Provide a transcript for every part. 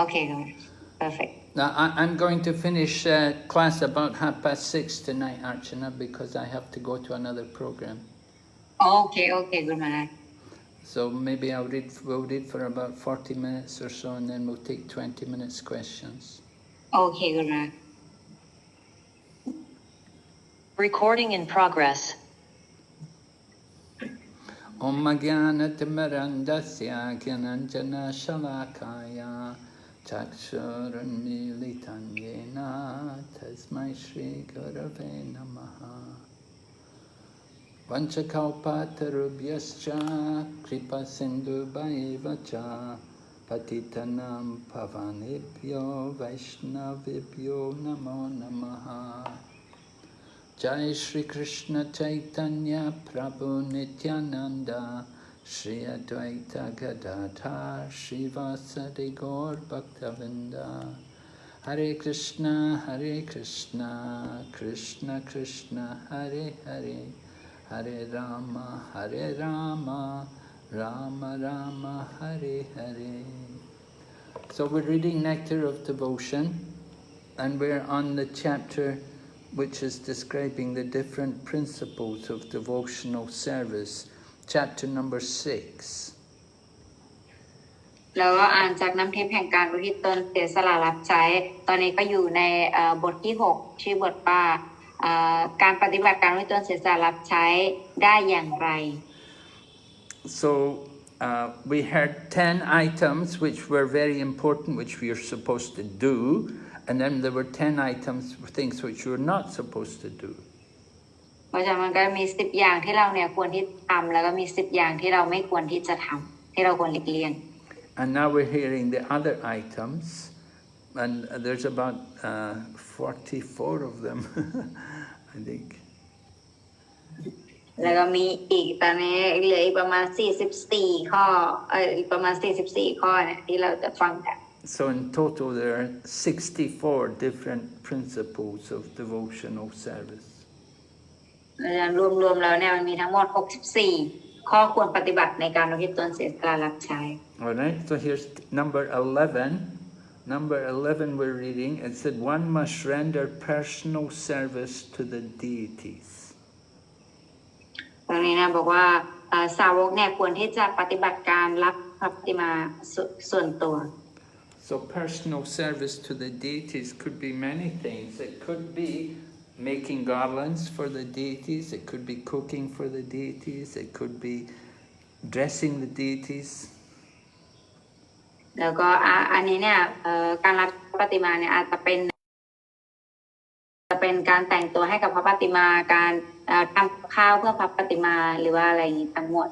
Okay, good. Perfect. Now, I'm going to finish class about 6:30 tonight, Archana, because I have to go to another program. Okay, Guru Maharaj. So maybe we'll read for about 40 minutes or so, and then we'll take 20 minutes questions. Okay, Guru Maharaj. Recording in progress. Om Jnanatirmirandasya Gyananjana Shalakaya Chakshurunmilitan Yena Tasmai Shri Gurave Namaha Vanchakalpatarubhyascha Kripa Sindhu Bhaivacha Patitanam Pavanebhyo Vaishnavibhyo Namo Namaha Jai Shri Krishna Chaitanya Prabhu Nityananda Shri Advaita Gadadhar Shri Vasadi Gaur Bhaktavinda Hare Krishna Krishna Krishna Hare Hare Hare Rama Rama Rama Hare Hare. So we're reading Nectar of Devotion, and we're on the chapter which is describing the different principles of devotional service, chapter number 6. แล้วก็อ่านจากน้ำทิพย์แห่งการอุทิศตนเสียสละรับใช้ตอนนี้ก็อยู่ในบทที่ 6 ชื่อบทว่าการปฏิบัติการอุทิศตนเสียสละรับใช้ได้อย่างไร So we heard 10 items which were very important, which we are supposed to do, and then there were 10 items, things which we were not supposed to do. เพราะฉะนั้นมันก็มี10อย่างที่เราเนี่ยควรที่ทำแล้วก็มี10อย่างที่เราไม่ควรที่จะทำที่เราควรหลีกเลี่ยง And now we're hearing the other items, and there's about 44 of them, I think. แล้วก็มีอีกตอนนี้เหลืออีกประมาณ44ข้ออีกประมาณ44ข้อเนี่ยที่เราจะฟังกัน So in total there are 64 different principles of devotional service. รวมๆแล้วเนี่ยมันมีทั้งหมด64ข้อควรปฏิบัติในการอุทิศตนเสียสละรับใช้ All right, so here's number 11. Number 11 we're reading. It said one must render personal service to the deities. ตรงนี้นะบอกว่าสาวกเนี่ยควรที่จะปฏิบัติการรับพระปฏิมาส่วนตัว So personal service to the deities could be many things. It could be making garlands for the deities. It could be cooking for the deities. It could be dressing the deities. แล้วก็อันนี้เนี่ยการรับปฏิมาเนี่ยอาจจะเป็นการแต่งตัวให้กับพระปฏิมาการทำข้าวเพื่อพระปฏิมาหรือว่าอะไรอย่างนี้ทั้งหมด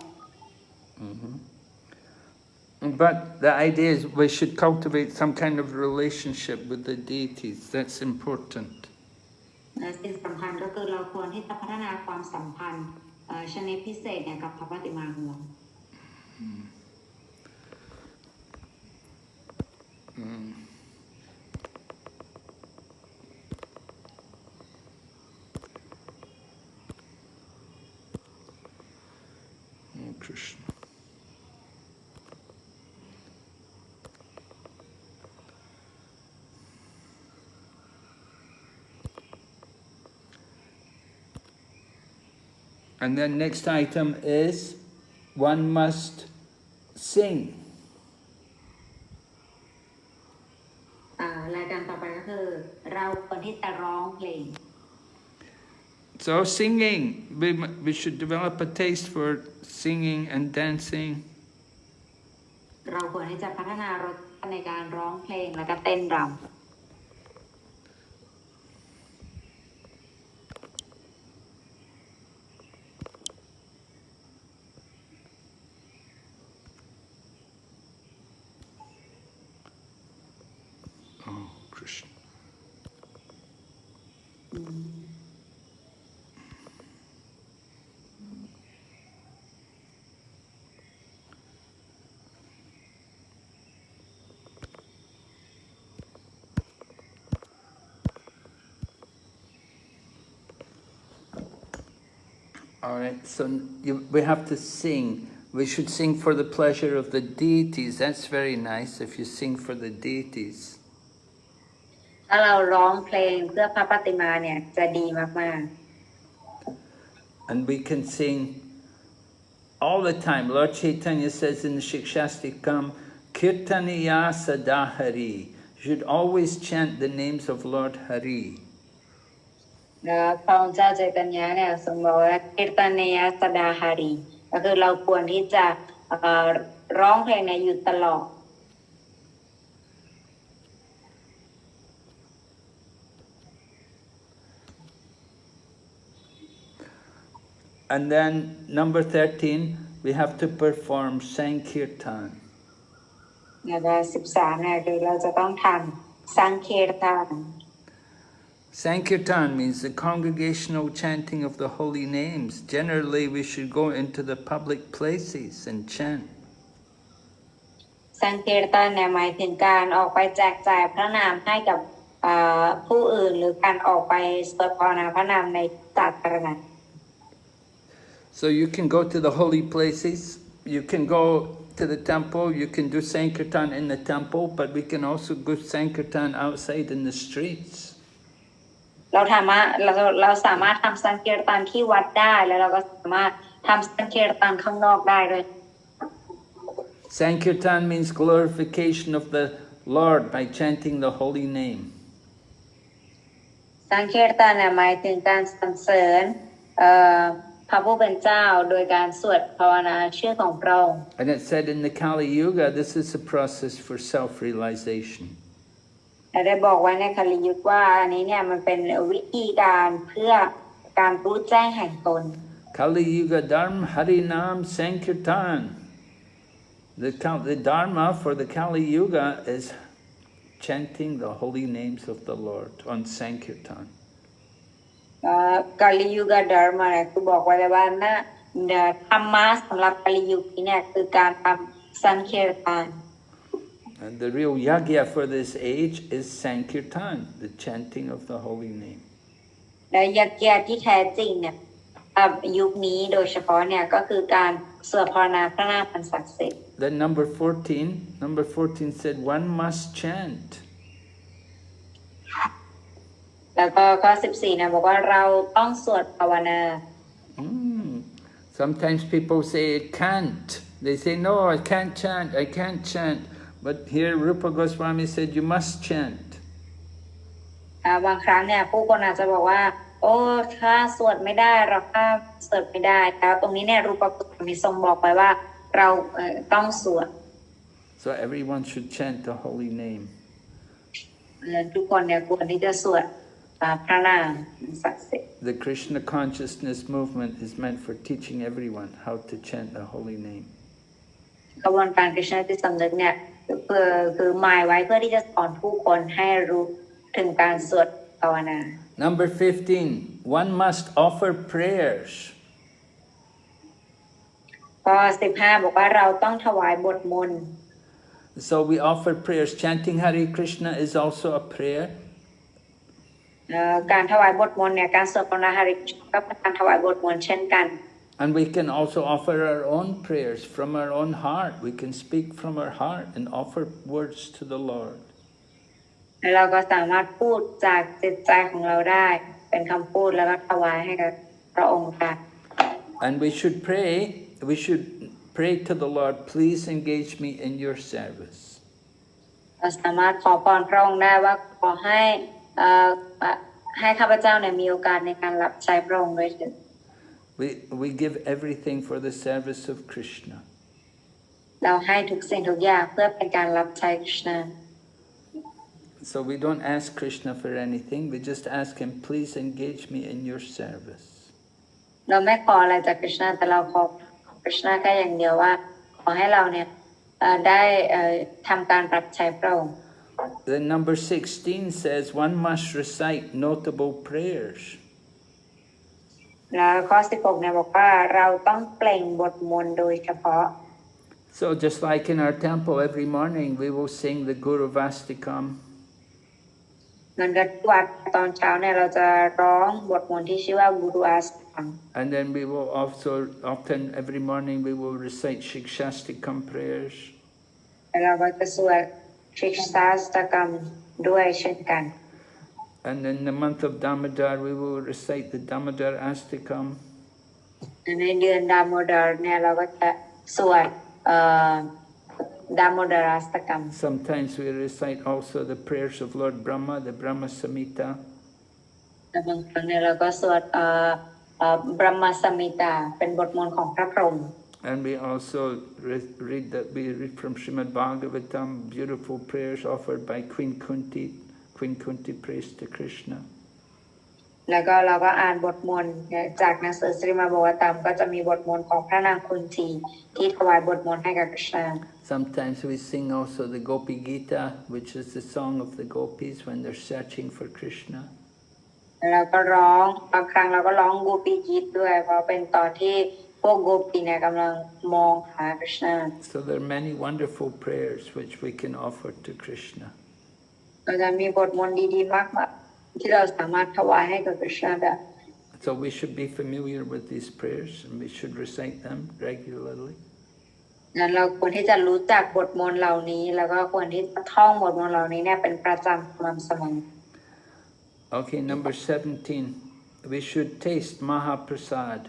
But the idea is we should cultivate some kind of relationship with the deities. That's important. สิ่งสำคัญก็คือเราควรที่จะพัฒนาความสัมพันธ์ชนิดพิเศษเนี่ยกับพระปฏิมาของเรา Krishna. And then next item is one must sing. รายการต่อไปก็คือเราควรที่จะร้องเพลง So singing, we should develop a taste for singing and dancing. เราควรที่จะพัฒนารสในการร้องเพลงและก็เต้นรำ Oh, Krishna. All right, so we have to sing We should sing for the pleasure of the deities. That's very nice if you sing for the deities. ถ้าเราร้องเพลงเพื่อพระปฏิมาเนี่ยจะดีมาก And we can sing all the time. Lord Chaitanya says in the Shikshastikam, Kirtaniya Sadahari. You should always chant the names of Lord Hari. ๆแล้วพระองค์เจ้าใจตัญญาเนี่ยทรงบอกว่ากิตตเนยสดาหารีก็คือเราควรที่จะร้องเพลงเนี่ยอยู่ตลอด And then number 13, we have to perform Sankirtan. แล้วก็13เนี่ยคือเราจะต้องทำสังเคียตาน Sankirtan means the congregational chanting of the holy names. Generally, we should go into the public places and chant. สังเคียตานเนี่ยหมายถึงการออกไปแจกจ่ายพระนามให้กับผู้อื่นหรือการออกไปสวดภาวนาพระนามในสาธารณะ So you can go to the holy places, you can go to the temple, you can do Sankirtan in the temple, but we can also do Sankirtan outside in the streets. เราสามารถทำสังเคียตานที่วัดได้แล้วเราก็สามารถทำสังเคียตานข้างนอกได้ด้วย Sankirtan means glorification of the Lord by chanting the holy name. สังเคียตานเนี่ยหมายถึงการสรรเสริญพระผู้เป็นเจ้าโดยการสวดภาวนาชื่อของพระองค์ And it said in the Kali Yuga, this is a process for self-realization. และได้บอกไว้ในคลิยุคว่าอันนี้เนี่ยมันเป็นวิธีการเพื่อการรู้แจ้งแห่งตน Kali Yuga Dharma Harinam Sankirtan. The Dharma for the Kali Yuga is chanting the holy names of the Lord on Sankirtan. กาลิยุกดาร์มาเนี่ยคือบอกไว้เลยว่านะธรรมะสำหรับกาลิยุคนี้เนี่ยคือการทำสังเคียตาน And the real yagya for this age is Sankirtan, the chanting of the holy name. และยักษ์ที่แท้จริงเนี่ยยุคนี้โดยเฉพาะเนี่ยก็คือการสวดภาวนาพระนามอันศักดิ์สิทธิ์ Then number 14 said one must chant. แล้วก็ข้อ14นะบอกว่าเราต้องสวดภาวนา Sometimes people say it can't. They say, no, I can't chant. But here Rupa Goswami said you must chant. บางครั้งเนี่ยผู้คนอาจจะบอกว่าโอ้ถ้าสวดไม่ได้เราถ้าสวดไม่ได้แต่ตรงนี้เนี่ยรูปกรมีทรงบอกไว้ว่าเราต้องสวด So everyone should chant the holy name. ทุกคนเนี่ยควรที่จะสวดพระนามศักดิ์สิทธิ์ The Krishna consciousness movement is meant for teaching everyone how to chant the holy name. กระบวนการคริชนาจิตสำนึกเนี่ยคือหมายไว้เพื่อที่จะสอนผู้คนให้รู้ถึงการสวดภาวนา Number 15, one must offer prayers. ข้อ15บอกว่าเราต้องถวายบทมนต์ So we offer prayers. Chanting Hare Krishna is also a prayer. การถวายบทมนต์เนี่ยการสวดภาวนาหาริกก็เป็นการถวายบทมนต์เช่นกัน And we can also offer our own prayers from our own heart. We can speak from our heart and offer words to the Lord. เราก็สามารถพูดจากจิตใจของเราได้เป็นคำพูดแล้วก็ถวายให้กับพระองค์ค่ะ And we should pray to the Lord, please engage me in your service. เราสามารถขอพรพระองค์ได้ว่าขอให้ข้าพเจ้าเนี่ยมีโอกาสในการรับใช้พระองค์ด้วยเถิด We give everything for the service of Krishna. เราให้ทุกสิ่งทุกอย่างเพื่อเป็นการรับใช้คริชนา So we don't ask Krishna for anything. We just ask him, please engage me in your service. เราไม่ขออะไรจากคริชนาแต่เราขอคริชนาแค่อย่างเดียวว่าขอให้เราเนี่ยได้ทำการรับใช้พระองค์ Then number 16 says one must recite notable prayers. แล้วข้อ16เนี่ยบอกว่าเราต้องเปล่งบทมนต์โดยเฉพาะ So just like in our temple every morning we will sing the Guru Vastikam. งั้นก็ทุกวันตอนเช้าเนี่ยเราจะร้องบทมนต์ที่ชื่อว่ากุรุอาสตัง And then we will also, often every morning we will recite Shikshastikam prayers. แล้วเราก็จะสวดชิกซาสตกรรมด้วยเช่นกัน And in the month of Damodar we will recite the Damodar Astikam. ในเดือนดามโมดาร์เนี่ยเราก็จะสวดดามโมดาราสตกรรม Sometimes we recite also the prayers of Lord Brahma, the Brahma Samhita. และบางครั้งเนี่ยเราก็สวดบรหมสมิตาเป็นบทมนต์ของพระพรหม And we also read from Srimad Bhagavatam, beautiful prayers offered by Queen Kunti. Queen Kunti prays to Krishna. แล้วก็เราก็อ่านบทมนต์จากหนังสือสริมาบวตามก็จะมีบทมนต์ของพระนางคุนทีที่ถวายบทมนต์ให้กับกฤษณา Sometimes we sing also the Gopi Gita, which is the song of the gopis when they're searching for Krishna. แล้วก็ร้องบางครั้งเราก็ร้องโกปีกีตด้วยเพราะเป็นตอนที่พวกโกปีเนี่ยกำลังมองหากฤษณา So there are many wonderful prayers which we can offer to Krishna. เราจะมีบทมนต์ดีๆมากๆที่เราสามารถถวายให้กับกฤษณาได้ So we should be familiar with these prayers and we should recite them regularly. งั้นเราควรที่จะรู้จักบทมนต์เหล่านี้แล้วก็ควรที่จะท่องบทมนต์เหล่านี้เนี่ยเป็นประจำสม่ำเสมอ Okay, number 17. We should taste Mahaprasad,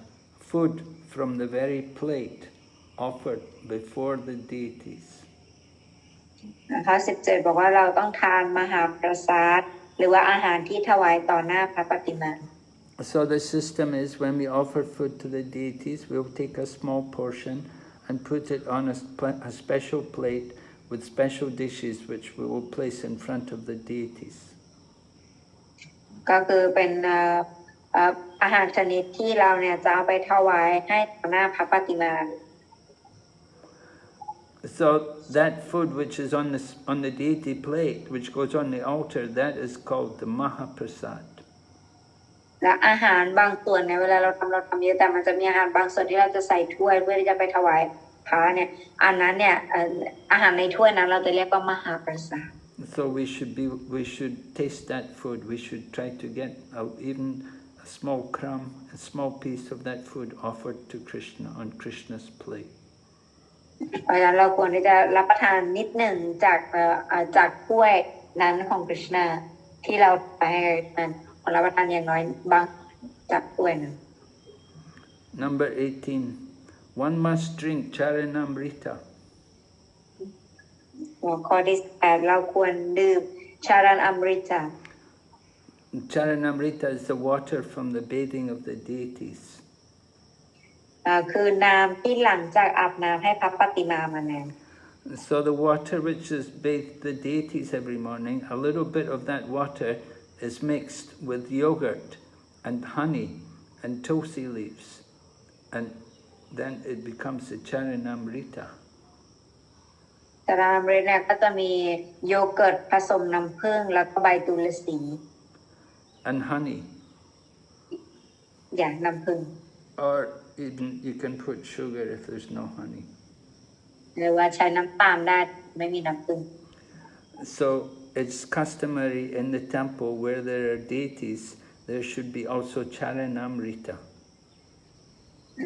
food from the very plate offered before the deities. ข้อ17บอกว่าเราต้องทานมหาประสาทหรือว่าอาหารที่ถวายต่อหน้าพระปฏิมา So the system is when we offer food to the deities, we'll take a small portion and put it on a special plate with special dishes which we will place in front of the deities. ก็คือเป็นอาหารชนิดที่เราเนี่ยจะเอาไปถวายให้ต่อหน้าพระปฏิมา So that food which is on the deity plate, which goes on the altar, that is called the Mahaprasad. และอาหารบางส่วนเนี่ยเวลาเราทำเยอะแต่มันจะมีอาหารบางส่วนที่เราจะใส่ถ้วยเพื่อที่จะไปถวายพระเนี่ยอันนั้นเนี่ยอาหารในถ้วยนั้นเราจะเรียกว่ามหาประสาท So we should taste that food. We should try to get even a small crumb, a small piece of that food offered to Krishna on Krishna's plate. เพราะฉะนั้นเราควรที่จะรับประทานนิดหนึ่งจากถ้วยนั้นของกฤษณาที่เราไปให้นั้นรับประทานอย่างน้อยบางจากถ้วยนั้น Number 18. One must drink Charanamrita. หัวข้อที่8เราควรดื่มชารันอมฤต Charanamrita is the water from the bathing of the deities. คือน้ำที่หลังจากอาบน้ำให้พระปฏิมามาแล้ว So the water which is bathed the deities every morning, a little bit of that water is mixed with yogurt and honey and tulsi leaves, and then it becomes the Charanamrita. ชารันอมฤตเนี่ยก็จะมีโยเกิร์ตผสมน้ำผึ้งแล้วก็ใบตุลสี And honey. อย่างน้ำผึ้ง Or even you can put sugar if there's no honey. หรือว่าใช้น้ำตาลได้ไม่มีน้ำผึ้ง So it's customary in the temple where there are deities, there should be also Charanamrita.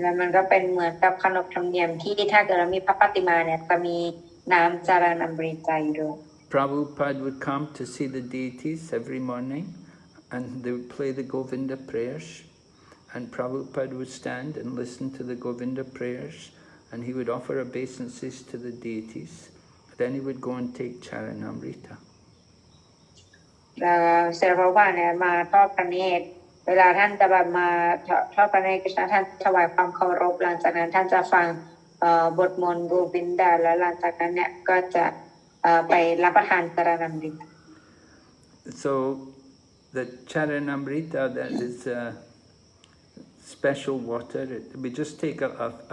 แล้วมันก็เป็นเหมือนกับขนบธรรมเนียมที่ถ้าเกิดเรามีพระปฏิมาเนี่ยจะมีน้ำจารันอมฤตใจด้วย Prabhupada would come to see the deities every morning and they would play the Govinda prayers. And Prabhupada would stand and listen to the Govinda prayers and he would offer obeisances to the deities. Then he would go and take Charanamrita. แล้วเสด็จพระบาทเนี่ยมาทอดพระเนตรเวลาท่านจะแบบมาทอดพระเนตรกฤษณะท่านถวายความเคารพหลังจากนั้นท่านจะฟังบทมนต์โกวินดาแล้วหลังจากนั้นเนี่ยก็จะไปรับประทานจารันอมฤต So the Charanamrita, that is special water. We just take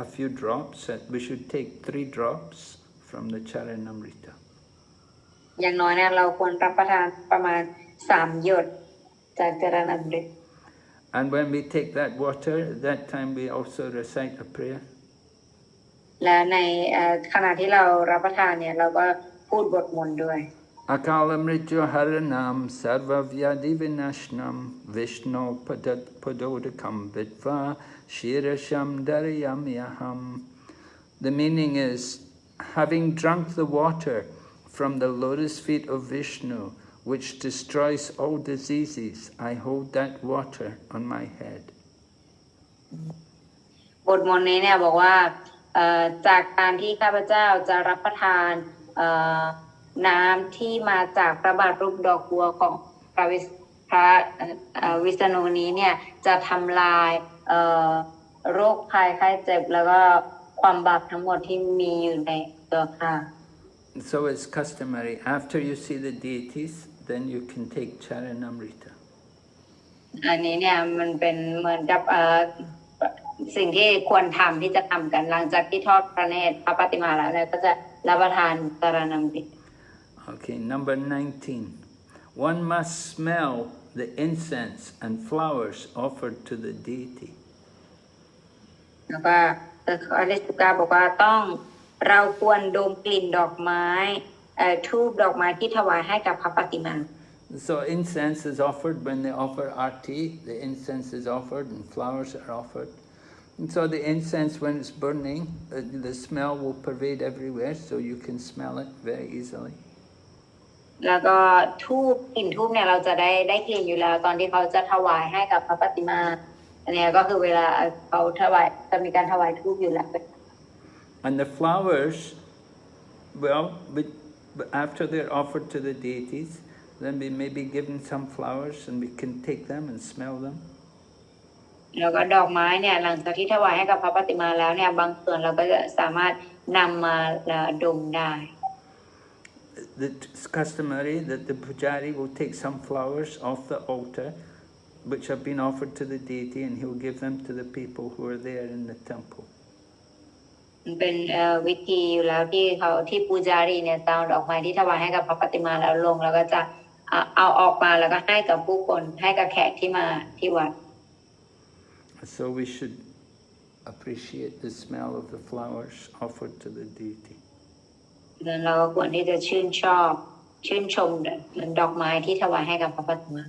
a few drops. We should take 3 drops from the Charanamrita. อย่างน้อยเนี่ยเราควรรับประทานประมาณ3หยดจากจารันอมฤต And when we take that water, at that time we also recite a prayer. และในขณะที่เรารับประทานเนี่ยเราก็พูดบทมนต์ด้วย Akalamrityu haranam sarvavyadi vinashnam Vishnu padodakam vidva shirasham darayamyaham. The meaning is, having drunk the water from the lotus feet of Vishnu, which destroys all diseases, I hold that water on my head. บทมนต์นี้เนี่ยบอกว่าจากการที่ข้าพเจ้าจะรับประทานน้ำที่มาจากพระบาทรูปดอกบัวของพระวิษณุนี้เนี่ยจะทำลายโรคภัยไข้เจ็บแล้วก็ความบาปทั้งหมดที่มีอยู่ในตัวข้า So it's customary, after you see the deities, then you can take Charanamrita. อันนี้เนี่ยมันเป็นเหมือนกับสิ่งที่ควรทำที่จะทำกันหลังจากที่ทอดพระเนตรพระปฏิมาแล้วเนี่ยก็จะรับประทานสารนัมฤต Okay, number 19. One must smell the incense and flowers offered to the deity. แล้วก็ข้อที่19บอกว่าเราควรดมกลิ่นดอกไม้ธูปดอกไม้ที่ถวายให้กับพระปฏิมา So incense is offered when they offer arti, the incense is offered and flowers are offered. And so the incense, when it's burning, the smell will pervade everywhere, so you can smell it very easily. แล้วก็กลิ่นธูปเนี่ยเราจะได้กลิ่นอยู่แล้วตอนที่เขาจะถวายให้กับพระปฏิมาอันนี้ก็คือเวลาเขาถวายจะมีการถวายธูปอยู่แล้ว And the flowers, well, but after they're offered to the deities, then we may be given some flowers and we can take them and smell them. แล้วก็ดอกไม้เนี่ยหลังจากที่ถวายให้กับพระปฏิมาแล้วเนี่ยบางส่วนเราก็จะสามารถนำมาดมได้ It's customary that the pujari will take some flowers off the altar which have been offered to the deity and he will give them to the people who are there in the temple. เป็นวิธีอยู่แล้วที่ปูจารีเนี่ยจะเอาดอกไม้ที่ถวายให้กับพระปฏิมาแล้วลงแล้วก็จะเอาออกมาแล้วก็ให้กับผู้คนให้กับแขกที่มาที่วัด So we should appreciate the smell of the flowers offered to the deity. แล้วเราก็ควรที่จะชื่นชมดอกไม้ที่ถวายให้กับพระปฏิมา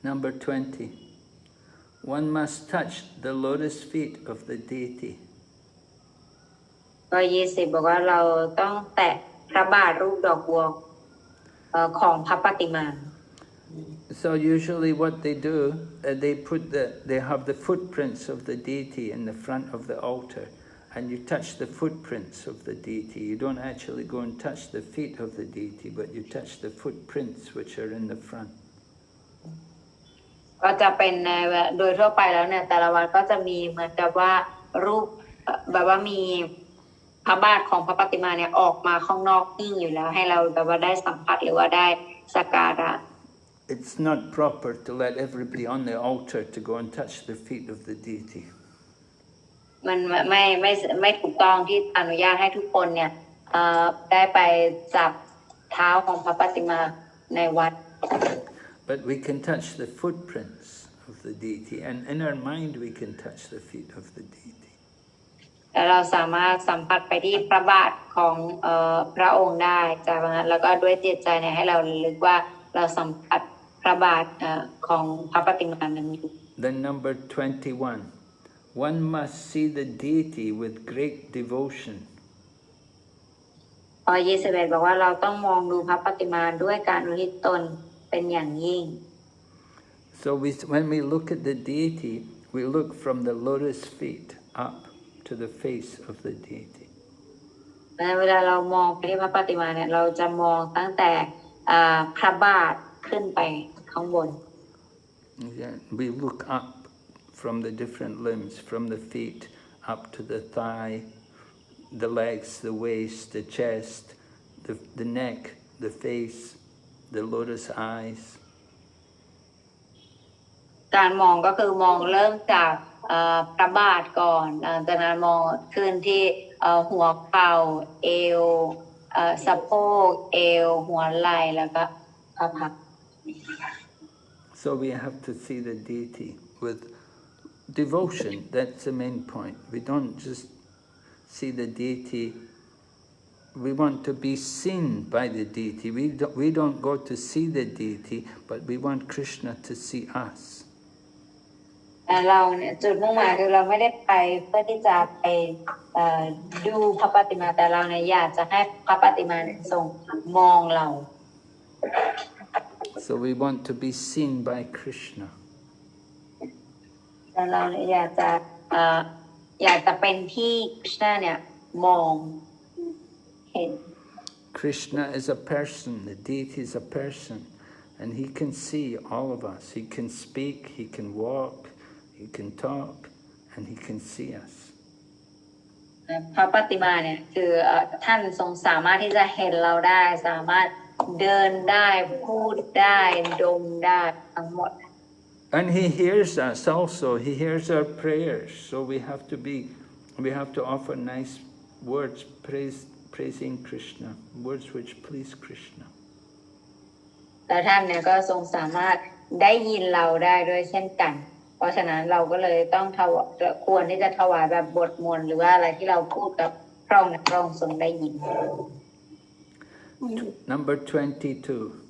Number 20. One must touch the lotus feet of the deity. ก็20บอกว่าเราต้องแตะพระบาทรูปดอกบัวของพระปฏิมา So usually what they do, they have the footprints of the deity in the front of the altar, and you touch the footprints of the deity. You don't actually go and touch the feet of the deity, but you touch the footprints which are in the front. ก็จะเป็นโดยทั่วไปแล้วเนี่ยแต่ละวันก็จะมีเหมือนกับว่ารูปแบบว่ามีพระบาทของพระปฏิมาเนี่ยออกมาข้างนอกนิ่งอยู่แล้วให้เราแบบว่าได้สัมผัสหรือว่าได้สักการะ It's not proper to let everybody on the altar to go and touch the feet of the deity. มันไม่ถูกต้องที่อนุญาตให้ทุกคนเนี่ยได้ไปจับเท้าของพระปฏิมาในวัด But we can touch the footprints of the deity, and in our mind we can touch the feet of the deity. แล้วเราสามารถสัมผัสไปที่พระบาทของพระองค์ได้จากนั้นแล้วก็ด้วยจิตใจเนี่ยให้เราระลึกว่าเราสัมผัสพระบาทของพระปฏิมานั้นอยู่ Then number 21. One must see the deity with great devotion. ข้อ21บอกว่าเราต้องมองดูพระปฏิมาด้วยการอุทิศตนเป็นอย่างยิ่ง So when we look at the deity, we look from the lotus feet up to the face of the deity. เวลาเรามองไปที่พระปฏิมาเนี่ยเราจะมองตั้งแต่พระบาทขึ้นไปข้างบน We look up from the different limbs, from the feet up to the thigh, the legs, the waist, the chest, the neck, the face, the lotus eyes. การมองก็คือมองเริ่มจากพระบาทก่อนหลังจากนั้นมองขึ้นที่หัวเข่าเอวสะโพกเอวหัวไหล่แล้วก็พระพัก So we have to see the deity with devotion. That's the main point. We don't just see the deity we want to be seen by the deity. We don't go to see the deity, but we want Krishna to see us. แต่เราเนี่ยจุดมุ่งหมายคือเราไม่ได้ไปเพื่อที่จะไปดูพระปฏิมาแต่เราเนี่ยอยากจะให้พระปฏิมาเนี่ยทรงมองเรา So we want to be seen by Krishna. แต่เราเนี่ยอยากจะเป็นที่คริชนาเนี่ยมองเห็น Krishna is a person, the deity is a person, and he can see all of us. He can speak, he can walk, he can talk, and he can see us. พระปฏิมาเนี่ยคือท่านทรงสามารถที่จะเห็นเราได้สามารถเดินได้พูดได้ดมได้ทั้งหมด And he hears us also. He hears our prayers. So we have to offer nice words, praising Krishna, words which please Krishna. แล้วท่านเนี่ยก็ทรงสามารถได้ยินเราได้ด้วยเช่นกันเพราะฉะนั้นเราก็เลยต้องควรที่จะถวายแบบบทมนต์หรือว่าอะไรที่เราพูดกับพระองค์พระองค์ทรงได้ยิน Number 22.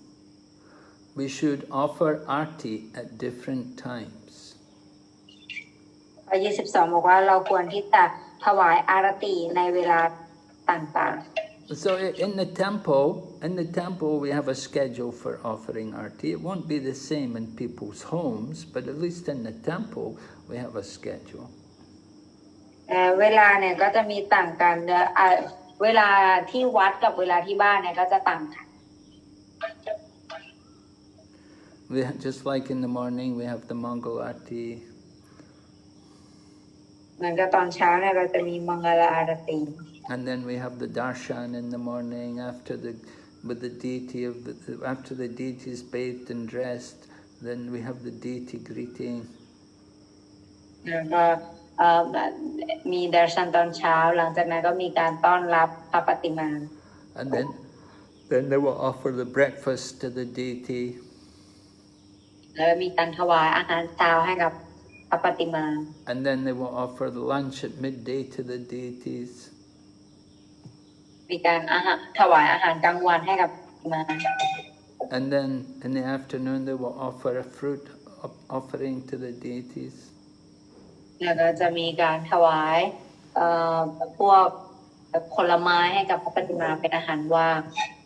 We should offer arti at different times. ข้อ22บอกว่าเราควรที่จะถวายอารติในเวลาต่างๆ So in the temple we have a schedule for offering arti. It won't be the same in people's homes, but at least in the temple we have a schedule. เวลาเนี่ยก็จะมีต่างกันเวลาที่วัดกับเวลาที่บ้านเนี่ยก็จะต่างกัน Just like in the morning we have the Mangal Arti. เหมือนกับตอนเช้าเนี่ยเราจะมีมังกรอารติ And then we have the darshan in the morning after after the deity is bathed and dressed. Then we have the deity greeting. แล้วก็มีดาร์ชันตอนเช้าหลังจากนั้นก็มีการต้อนรับพระปฏิมา And then they will offer the breakfast to the deity. แล้วมีการถวายอาหารเช้าให้กับพระปฏิมา And then they will offer the lunch at midday to the deities. มีการถวายอาหารกลางวันให้กับพระปฏิมา And then in the afternoon they will offer a fruit offering to the deities. แล้วก็จะมีการถวายพวกผลไม้ให้กับพระปฏิมาเป็นอาหารว่าง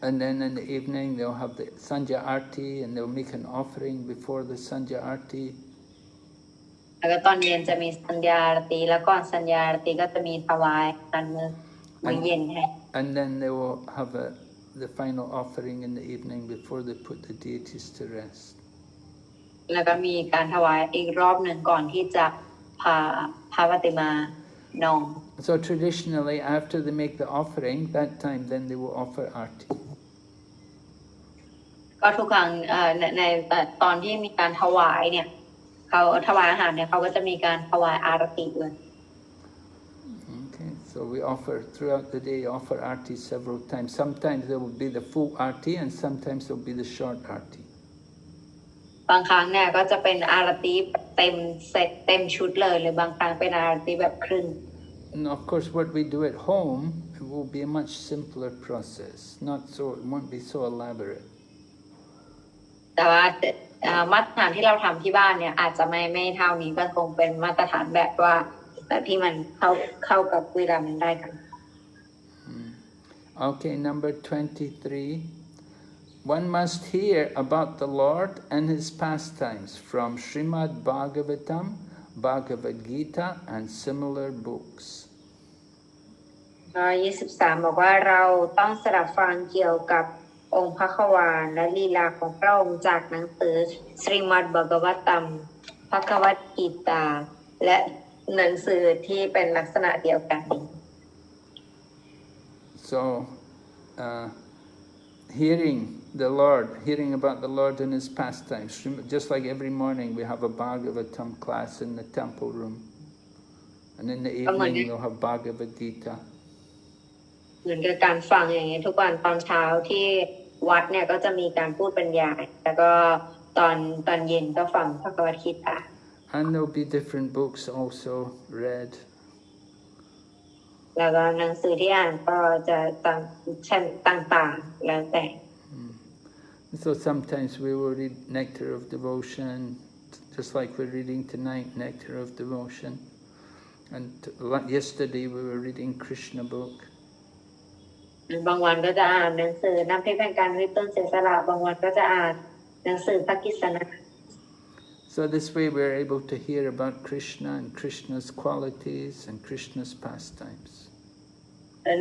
And then in the evening they'll have the Sandhya Arti and they'll make an offering before the Sandhya Arti. แล้วก็ตอนเย็นจะมีสัญญาอารติแล้วก่อนสัญญาอารติก็จะมีถวายอาหารมื้อเย็นให้ And then they will have the final offering in the evening before they put the deities to rest. แล้วก็มีการถวายอีกรอบหนึ่งก่อนที่จะพาพระปฏิมานอน So traditionally, after they make the offering, that time then they will offer arti. ก็ทุกครั้งในตอนที่มีการถวายเนี่ยเขาถวายอาหารเนี่ยเขาก็จะมีการถวายอารติเลย Okay, so we offer throughout the day, offer arti several times. Sometimes there will be the full arti, and sometimes there will be the short arti. บางครั้งเนี่ยก็จะเป็นอารติเต็มเซตเต็มชุดเลยหรือบางครั้งเป็นอารติแบบครึ่ง And of course, what we do at home it will be a much simpler process. It won't be so elaborate. แต่ว่ามาตรฐานที่เราทำที่บ้านเนี่ยอาจจะไม่เท่านี้ก็คงเป็นมาตรฐานแบบว่าแบบที่มันเข้ากับเวลามันได้กัน Okay, number 23. One must hear about the Lord and His pastimes from Srimad Bhagavatam, Bhagavad Gita, and similar books. 23บอกว่าเราต้องสดับฟังเกี่ยวกับองค์พระขวานและลีลาของพระองค์จากหนังสือสริมัดบกวตัมภควกีตาและหนังสือที่เป็นลักษณะเดียวกัน So, hearing about the Lord and His pastimes, just like every morning we have a Bhagavatam class in the temple room, and in the evening we'll have Bhagavad Gita. เหมือนกับการฟังอย่างนี้ทุกวันตอนเช้าที่วัดเนี่ยก็จะมีการพูดบรรยายแล้วก็ตอนเย็นก็ฟังพระกวดคีตา And there'll be different books also read. แล้วก็หนังสือที่อ่านก็จะต่างๆแล้วแต่ So sometimes we will read Nectar of Devotion, just like we're reading tonight, Nectar of Devotion. And yesterday we were reading Krishna book. บางวันก็จะอ่านหนังสือน้ำพริกแห่งการริบต้นเสียสละบางวันก็จะอ่านหนังสือพระกิษณะ So this way we're able to hear about Krishna and Krishna's qualities and Krishna's pastimes.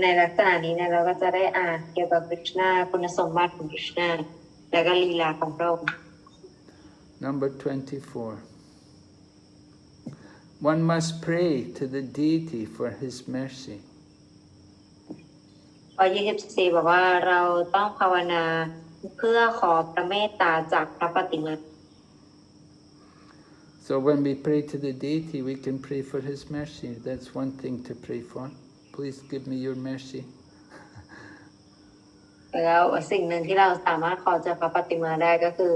ในลักษณะนี้เนี่ยเราก็จะได้อ่านเกี่ยวกับคริชนาคุณสมบัติของคริชนาและก็ลีลาของพระองค์ Number 24. One must pray to the deity for his mercy. ข้อ24บอกว่าเราต้องภาวนาเพื่อขอพระเมตตาจากพระปฏิมา So when we pray to the deity, we can pray for his mercy. That's one thing to pray for. Please give me your mercy. แล้วสิ่งหนึ่งที่เราสามารถขอจากพระปฏิมาได้ก็คือ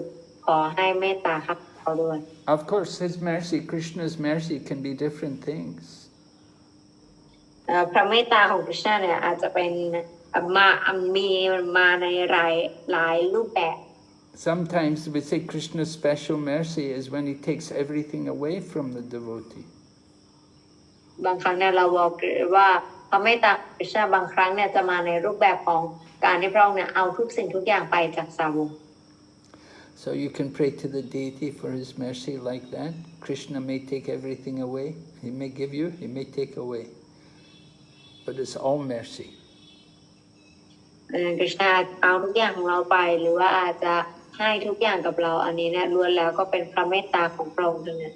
ขอให้เมตตาครับเขาด้วย Of course, his mercy, Krishna's mercy can be different things. พระเมตตาของคริชนาเนี่ยอาจจะเป็นมาในหลายรูปแบบ Sometimes we say Krishna's special mercy is when he takes everything away from the devotee. บางครั้งเนี่ยเราบอกว่าพระเมตตาของคริชนาบางครั้งเนี่ยจะมาในรูปแบบของการที่พระองค์เนี่ยเอาทุกสิ่งทุกอย่างไปจากสาวก So you can pray to the deity for his mercy like that. Krishna may take everything away. He may give you, he may take away. But it's all mercy. คริชนาเอาทุกอย่างของเราไปหรือว่าอาจจะให้ทุกอย่างกับเราอันนี้เนี่ยล้วนแล้วก็เป็นพระเมตตาของพระองค์ทั้งนั้น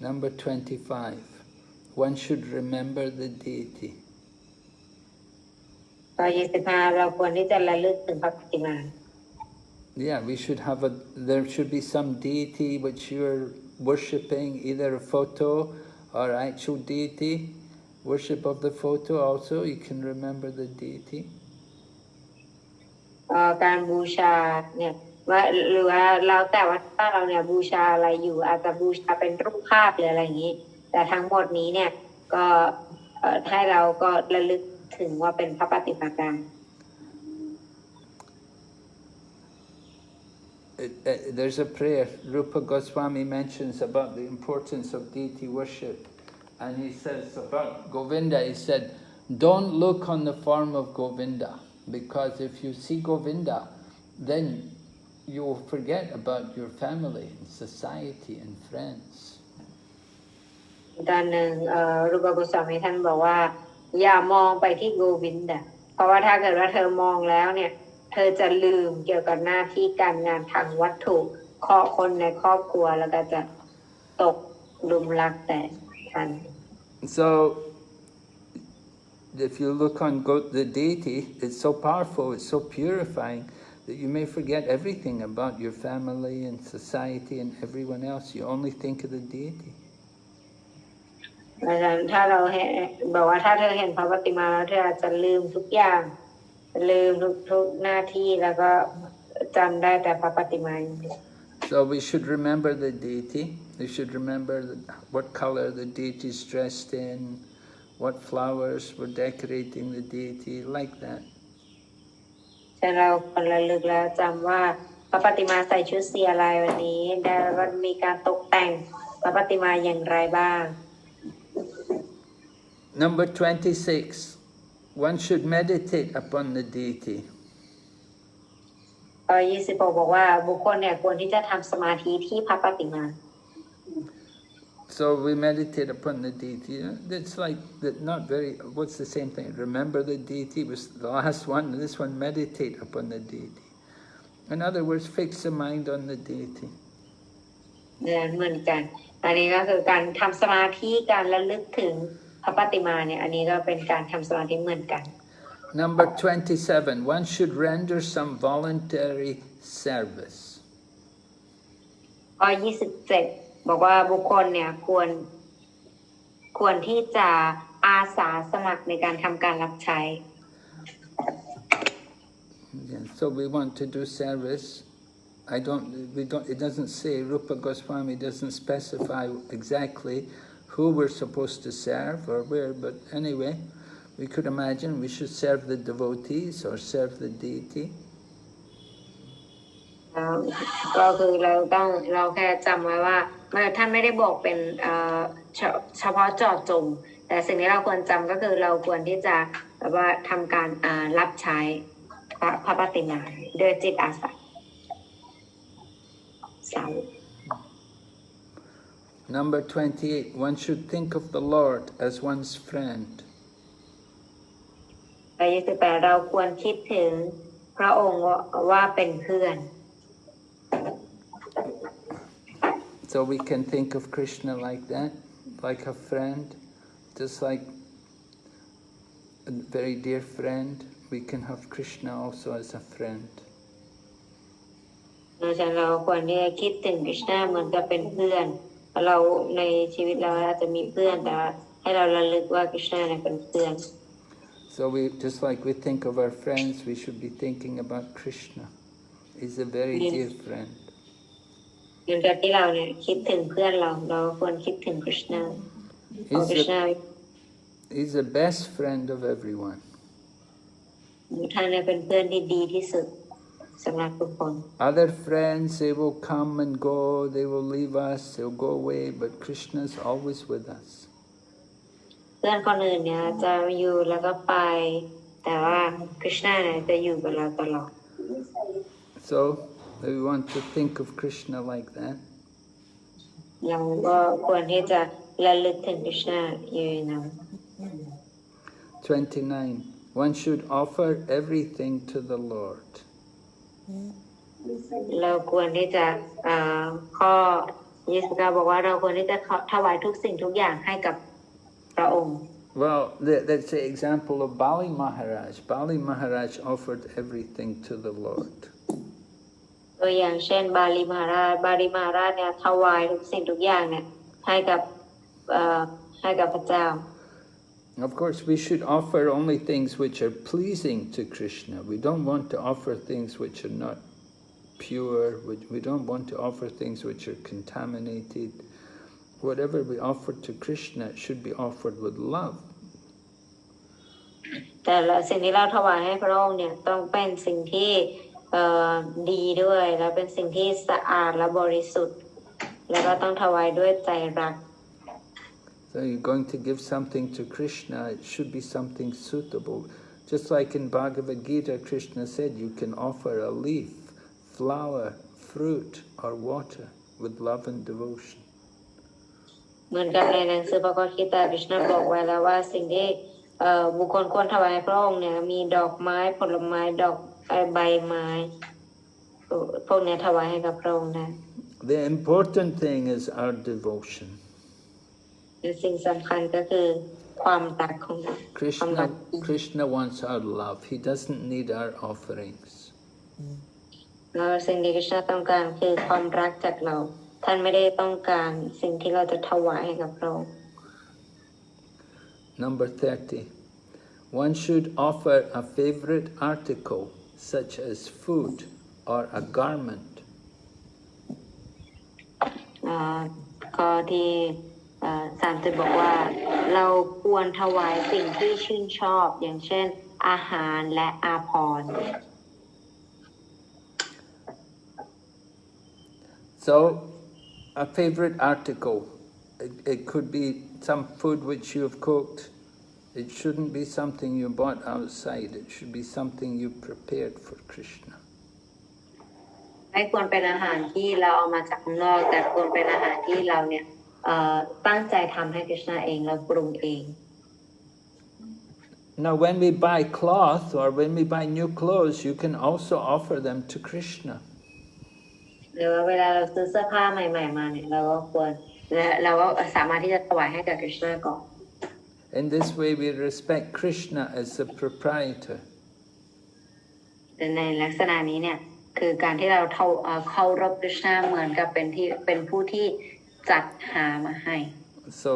Number 25. One should remember the deity. ข้อ25เราควรที่จะระลึกถึงพระปฏิมา Yeah, we should have there should be some deity which you're worshipping, either a photo or actual deity. Worship of the photo also, you can remember the deity. การบูชาเนี่ยว่าหรือว่าเราแต่ว่าถ้าเราเนี่ยบูชาอะไรอยู่อาจจะบูชาเป็นรูปภาพหรืออะไรอย่างนี้แต่ทั้งหมดนี้เนี่ยก็ให้เราก็ระลึกถึงว่าเป็นพระปฏิมากรรม There's a prayer Rupa Goswami mentions about the importance of deity worship. And he says about Govinda, he said, don't look on the form of Govinda, because if you see Govinda, then you will forget about your family and society and friends. ตอนหนึ่งรูปโกสวามีท่านบอกว่าอย่ามองไปที่โกวินดาเพราะว่าถ้าเกิดว่าเธอมองแล้วเนี่ยเธอจะลืมเกี่ยวกับหน้าที่การงานทางวัตถุข้อคนในครอบครัวแล้วก็จะตกหลุมรักแต่ท่าน So, if you look on the deity, it's so powerful, it's so purifying, that you may forget everything about your family and society and everyone else. You only think of the deity. ดังนั้นถ้าเราเห็นบอกว่าถ้าเธอเห็นพระปฏิมาแล้วเธออาจจะลืมทุกอย่างลืมทุกหน้าที่แล้วก็จำได้แต่พระปฏิมา So we should remember the deity. We should remember what color the deity is dressed in, what flowers were decorating the deity, like that. แต่เราคนระลึกแล้วจำว่าพระปฏิมาใส่ชุดสีอะไรวันนี้แล้วก็มีการตกแต่งพระปฏิมาอย่างไรบ้าง Number 26. One should meditate upon the deity. ข้อ26บอกว่าบุคคลเนี่ยควรที่จะทำสมาธิที่พระปฏิมา So we meditate upon the deity. It's like not very. What's the same thing? Remember the deity was the last one. This one, meditate upon the deity. In other words, fix the mind on the deity. เนี่ยเหมือนกันอันนี้ก็คือการทำสมาธิการระลึกถึงพระปฏิมาเนี่ยอันนี้ก็เป็นการทำสมาธิเหมือนกัน Number 27. One should render some voluntary service. ข้อ27บอกว่าบุคคลเนี่ยควรที่จะอาสาสมัครในการทำการรับใช้ Yeah, so we want to do service. It doesn't say, Rupa Goswami doesn't specify exactly who we're supposed to serve or where, but anyway, we could imagine we should serve the devotees or serve the deity. ก็คือเราแค่จำไว้ว่าท่านไม่ได้บอกเป็นเฉพาะเจาะจงแต่สิ่งที่เราควรจำก็คือเราควรที่จะแบบว่าทำการรับใช้พระปฏิมาด้วยจิตอาสาสาวก Number 28, one should think of the Lord as one's friend. ข้อ28เราควรคิดถึงพระองค์ว่าเป็นเพื่อน So we can think of Krishna like that, like a friend, just like a very dear friend. We can have Krishna also as a friend. เราควรที่จะคิดถึงคริชนาเหมือนกับเป็นเพื่อนเราในชีวิตเราอาจจะมีเพื่อนแต่ให้เราระลึกว่าคริชนาเป็นเพื่อน So we just like we think of our friends, we should be thinking about Krishna. He's a very dear friend. เหมือนกับที่เราเนี่ยคิดถึงเพื่อนเราควรคิดถึงคริชนาHe's the best friend of everyone. ท่านเป็นเพื่อนที่ดีที่สุดสำหรับทุกคน Other friends, they will come and go, they will leave us, they'll go away, but Krishna's always with us. เพื่อนคนอื่นเนี่ยจะอยู่แล้วก็ไปแต่ว่าคริชนาเนี่ยจะอยู่กับเราตลอด So we want to think of Krishna like that. เราก็ควรที่จะระลึกถึงคริชนาอยู่นะ 29. One should offer everything to the Lord. เราควรที่จะข้อ29บอกว่าเราควรที่จะถวายทุกสิ่งทุกอย่างให้กับพระองค์ Well, that's the example of Bali Maharaj. Bali Maharaj offered everything to the Lord. ตัวอย่างเช่นบาลีมหาราชเนี่ยถวายทุกสิ่งทุกอย่างเนี่ยให้กับพระเจ้า Of course, we should offer only things which are pleasing to Krishna. We don't want to offer things which are not pure. We don't want to offer things which are contaminated. Whatever we offer to Krishna should be offered with love. แต่สิ่งที่เราถวายให้พระองค์เนี่ยต้องเป็นสิ่งที่ดีด้วยและเป็นสิ่งที่สะอาดและบริสุทธิ์แล้วก็ต้องถวายด้วยใจรัก So you're going to give something to Krishna, it should be something suitable. Just like in Bhagavad Gita, Krishna said you can offer a leaf, flower, fruit, or water with love and devotion. เหมือนกับในหนังสือพระคัมภีร์คริชนาบอกไว้แล้วว่าสิ่งที่บุคคลควรถวายพระองค์เนี่ยมีดอกไม้ผลไม้ดอกใบไม้พวกนี้ถวายให้กับพระองค์นะ The important thing is our devotion. สิ่งสำคัญก็คือความรักของเรา Krishna wants our love. He doesn't need our offerings. แล้วสิ่งที่คริชนาต้องการคือความรักจากเราท่านไม่ได้ต้องการสิ่งที่เราจะถวายให้กับพระองค์ Number 30. One should offer a favorite article, such as food or a garment. ข้อที่30บอกว่าเราควรถวายสิ่งที่ชื่นชอบอย่างเช่นอาหารและอาภรณ์ So, a favorite article, it could be some food which you have cooked. It shouldn't be something you bought outside. It should be something you prepared for Krishna. ไม่ควรเป็นอาหารที่เราเอามาจากข้างนอกแต่ควรเป็นอาหารที่เราเนี่ยตั้งใจทำให้คริชนาเองเราปรุงเอง Now, when we buy cloth or when we buy new clothes, you can also offer them to Krishna. หรือว่าเวลาเราซื้อเสื้อผ้าใหม่ๆมาเนี่ยเราก็สามารถที่จะถวายให้กับคริชนาก่อน In this way, we respect Krishna as the proprietor. ในลักษณะนี้เนี่ยคือการที่เราเคารพคริชนาเหมือนกับเป็นผู้ที่จัดหามาให้ So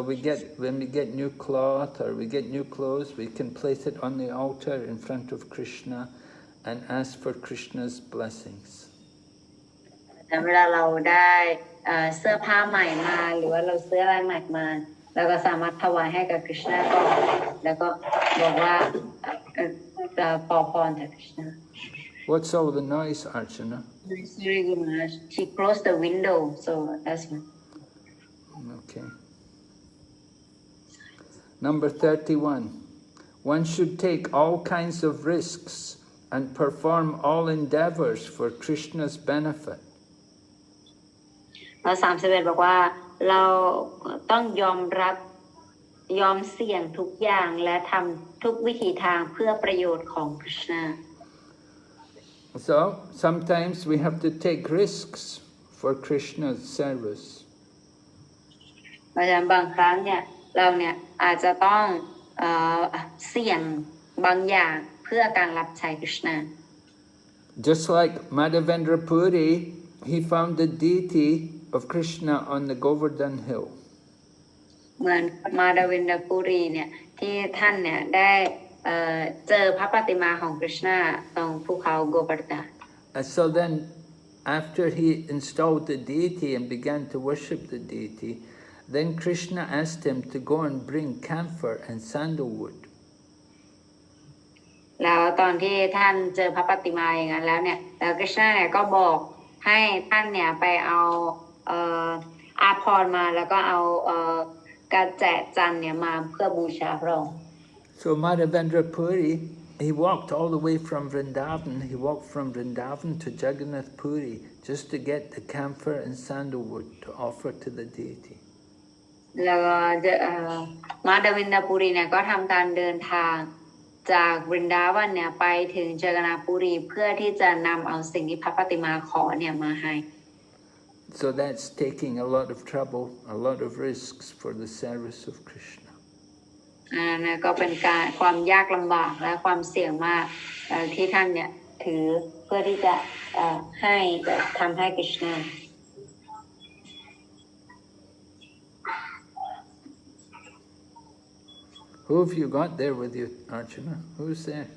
when we get new cloth or we get new clothes, we can place it on the altar in front of Krishna and ask for Krishna's blessings. แต่เวลาเราได้เสื้อผ้าใหม่มาหรือว่าเราซื้ออะไรใหม่มา แล้วก็สามารถถวายให้กับคริชนาก่อนแล้วก็บอกว่าขอพรจากคริชนา What's all the noise, Archana? Sorry, Guru Maharaj. She closed the window, so that's why. Okay. Number 31. One should take all kinds of risks and perform all endeavors for Krishna's benefit. แล้ว31บอกว่าเราต้องยอมเสี่ยงทุกอย่างและทำทุกวิถีทางเพื่อประโยชน์ของคริชนา So, sometimes we have to take risks for Krishna's service. เพราะฉะนั้นบางครั้งเนี่ยเราเนี่ยอาจจะต้องเสี่ยงบางอย่างเพื่อการรับใช้คริชนา Just like Madhavendra Puri, he found the deity of Krishna on the Govardhan hill. เหมือนมาดาวินดาปุรีเนี่ยที่ท่านเนี่ยได้เจอพระปฏิมาของคริชนาตรงภูเขาโกวาร์ดาน And so then, after he installed the deity and began to worship the deity, then Krishna asked him to go and bring camphor and sandalwood. แล้วตอนที่ท่านเจอพระปฏิมาอย่างนั้นแล้วเนี่ยแล้วคริชนาเนี่ยก็บอกให้ท่านเนี่ยไปเอาอาภรณ์มาแล้วก็เอากระแจจันทร์เนี่ยมาเพื่อบูชาพระองค์ So Madhavendra Puri, he walked all the way from Vrindavan. He walked from Vrindavan to Jagannath Puri just to get the camphor and sandalwood to offer to the deity. แล้วก็มาดาวินดาปุรีเนี่ยก็ทำการเดินทางจากวรินดาวันเนี่ยไปถึงจักรนาปุรีเพื่อที่จะนำเอาสิ่งที่พระปฏิมาขอเนี่ยมาให้ So that's taking a lot of trouble, a lot of risks for the service of Krishna. นะก็เป็นความยากลำบากและความเสี่ยงมากที่ท่านเนี่ยถือเพื่อที่จะทำให้คริชนา Who have you got there with you, Archana? Who's there?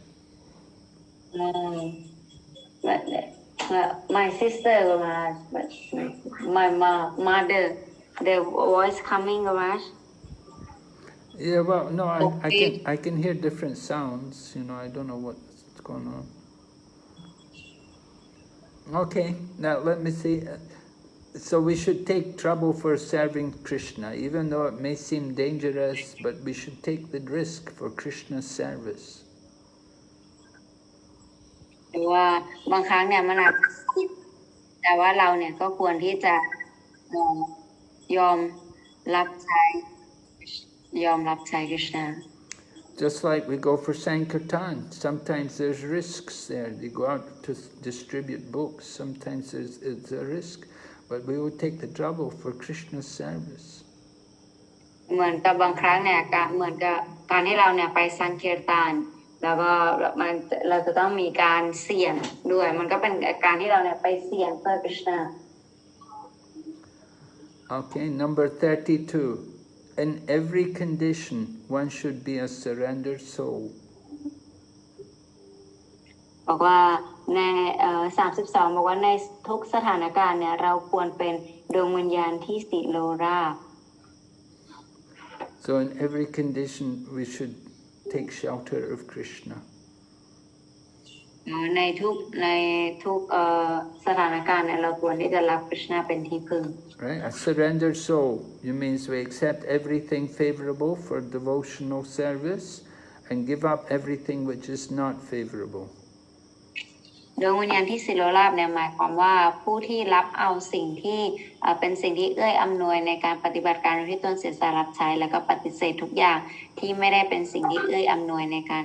My sister, but my mother, the voice coming, Raj. Yeah, well, no, I can hear different sounds. You know, I don't know what's going on. Okay, now let me see. So we should take trouble for serving Krishna, even though it may seem dangerous, but we should take the risk for Krishna's service. หรือว่าบางครั้งเนี่ยมันอาจจะแต่ว่าเราเนี่ยก็ควรที่จะยอมรับใช้คริชนา Just like we go for Sankirtan, sometimes there's risks there. You go out to distribute books, sometimes it's a risk, but we will take the trouble for Krishna's service. เหมือนกับบางครั้งเนี่ยเหมือนกับการที่เราเนี่ยไปสังเกตานแล้วก็เราจะต้องมีการเสี่ยงด้วยมันก็เป็นการที่เราเนี่ยไปเสี่ยงเพื่อคริชนา Okay, number 32. In every condition, one should be a surrendered soul. บอกว่าใน32บอกว่าในทุกสถานการณ์เนี่ยเราควรเป็นดวงวิญญาณที่สิโลราบ So in every condition, we should take shelter of Krishna. ในทุกสถานการณ์เนี่ยเราควรที่จะรับคริชนาเป็นที่พึ่ง Right? A surrendered soul, it means we accept everything favorable for devotional service and give up everything which is not favorable. ดวงวิญญาณที่สิโลราบเนี่ยหมายความว่าผู้ที่รับเอาสิ่งที่เป็นสิ่งที่เอื้ออำนวยในการปฏิบัติการที่ตนเสียสละรับใช้แล้วก็ปฏิเสธทุกอย่างที่ไม่ได้เป็นสิ่งที่เอื้ออำนวยในการ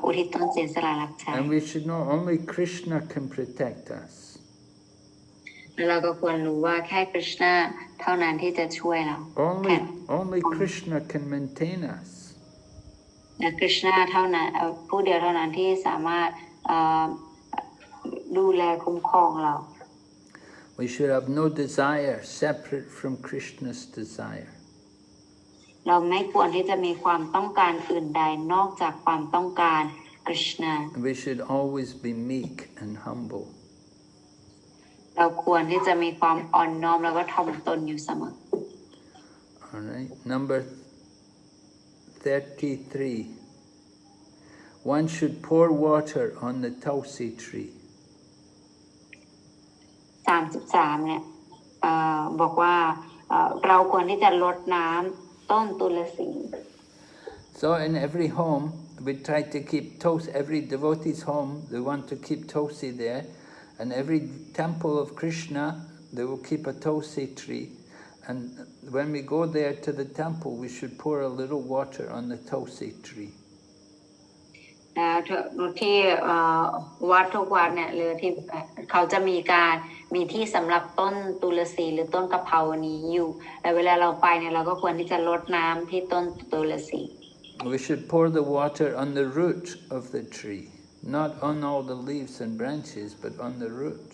อุทิศตนเสียสละรับใช้ And we should know only Krishna can protect us. เราก็ควรรู้ว่าแค่คริชนาเท่านั้นที่จะช่วยเรา Only Krishna can maintain us. และคริชนาเท่านั้นผู้เดียวเท่านั้นที่สามารถดูแลคุ้มครองเรา We should have no desire separate from Krishna's desire. เราไม่ควรที่จะมีความต้องการอื่นใดนอกจากความต้องการคริชนา We should always be meek and humble. เราควรที่จะมีความอ่อนน้อมแล้วก็ถ่อมตนอยู่เสมอ All right. Number 33. One should pour water on the tulsi tree. 33เนี่ยบอกว่าเราควรที่จะรดน้ำต้นตุลสี So in every home, we try to keep tulsi. Every devotee's home, they want to keep tulsi there, and every temple of Krishna, they will keep a tulsi tree. And when we go there to the temple, we should pour a little water on the tulsi tree. ที่วัดทุกวัดเนี่ยหรือที่เขาจะมีที่สำหรับต้นตุลสีหรือต้นกะเพรานี้อยู่แต่เวลาเราไปเนี่ยเราก็ควรที่จะรดน้ำที่ต้นตุลสี We should pour the water on the root of the tree, not on all the leaves and branches, but on the root.